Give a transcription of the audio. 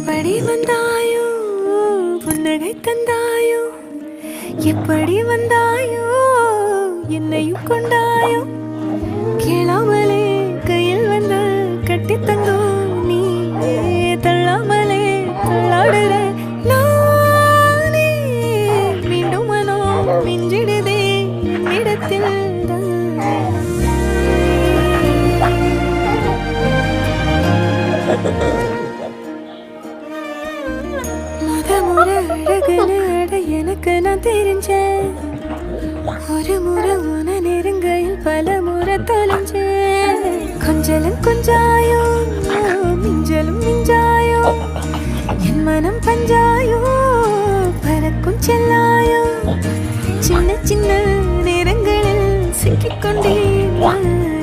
எப்படி வந்தாயோ புன்னகை தந்தாயோ எப்படி வந்தாயோ என்னையும் கொண்டாயோ கேளாமலே கையில் வந்து கட்டி தந்தோ நீ தள்ளாமலே தள்ளாடுற நானே மீண்டும் மனோ மிஞ்சிடுதே என்னிடத்தில் முறை அழகுன்னு அட எனக்கு நான் தெரிஞ்சேன் ஒரு முறை உன நெருங்கையில் பல முறை தொலைஞ்சேன் கொஞ்சலும் கொஞ்சாயோ மிஞ்சலும் மிஞ்சாயோ என் மனம் பஞ்சாயோ பறக்கும் செல்லாயோ சின்ன சின்ன நேரங்களில் சிக்கிக்கொண்டேன்